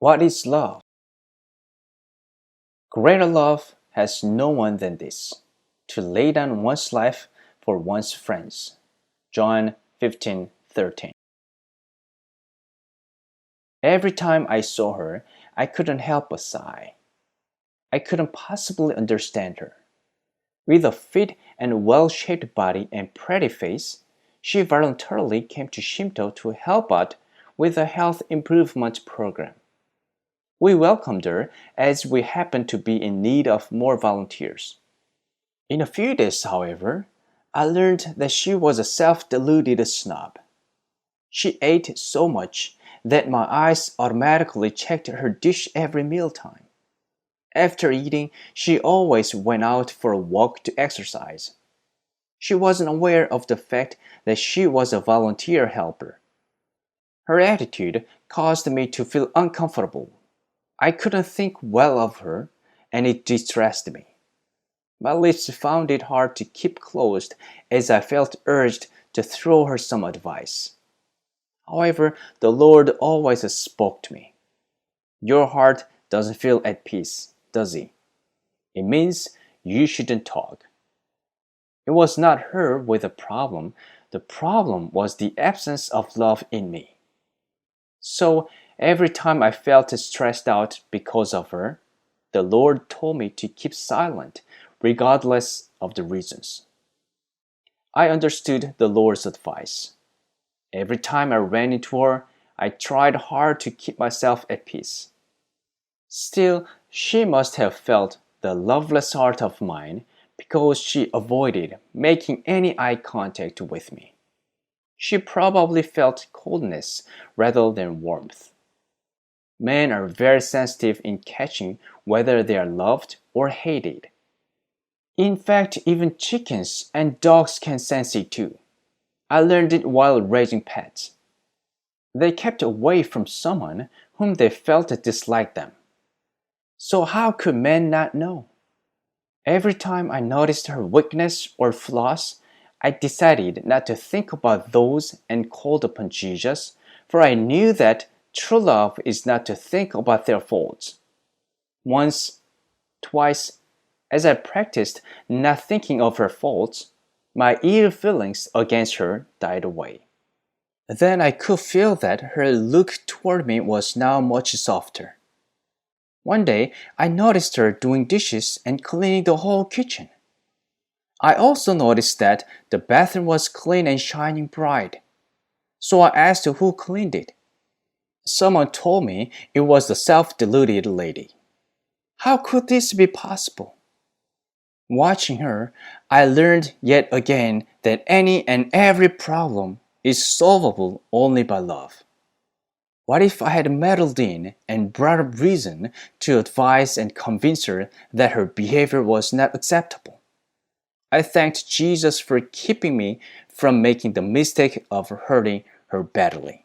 What is love? Greater love has no one than this, to lay down one's life for one's friends. John 15:13. Every time I saw her, I couldn't help but sigh. I couldn't possibly understand her. With a fit and well-shaped body and pretty face, she voluntarily came to Shimto to help out with a health improvement program. We welcomed her as we happened to be in need of more volunteers. In a few days, however, I learned that she was a self-deluded snob. She ate so much that my eyes automatically checked her dish every mealtime. After eating, she always went out for a walk to exercise. She wasn't aware of the fact that she was a volunteer helper. Her attitude caused me to feel uncomfortable. I couldn't think well of her, and it distressed me. My lips found it hard to keep closed as I felt urged to throw her some advice. However, the Lord always spoke to me. Your heart doesn't feel at peace, does it? It means you shouldn't talk. It was not her with a problem. The problem was the absence of love in me. So every time I felt stressed out because of her, the Lord told me to keep silent regardless of the reasons. I understood the Lord's advice. Every time I ran into her, I tried hard to keep myself at peace. Still, she must have felt the loveless heart of mine because she avoided making any eye contact with me. She probably felt coldness rather than warmth. Men are very sensitive in catching whether they are loved or hated. In fact, even chickens and dogs can sense it too. I learned it while raising pets. They kept away from someone whom they felt disliked them. So how could men not know? Every time I noticed her weakness or flaws, I decided not to think about those and called upon Jesus, for I knew that true love is not to think about their faults. Once, twice, as I practiced not thinking of her faults, my ill feelings against her died away. Then I could feel that her look toward me was now much softer. One day, I noticed her doing dishes and cleaning the whole kitchen. I also noticed that the bathroom was clean and shining bright. So I asked who cleaned it. Someone told me it was the self-deluded lady. How could this be possible? Watching her, I learned yet again that any and every problem is solvable only by love. What if I had meddled in and brought up reason to advise and convince her that her behavior was not acceptable? I thanked Jesus for keeping me from making the mistake of hurting her badly.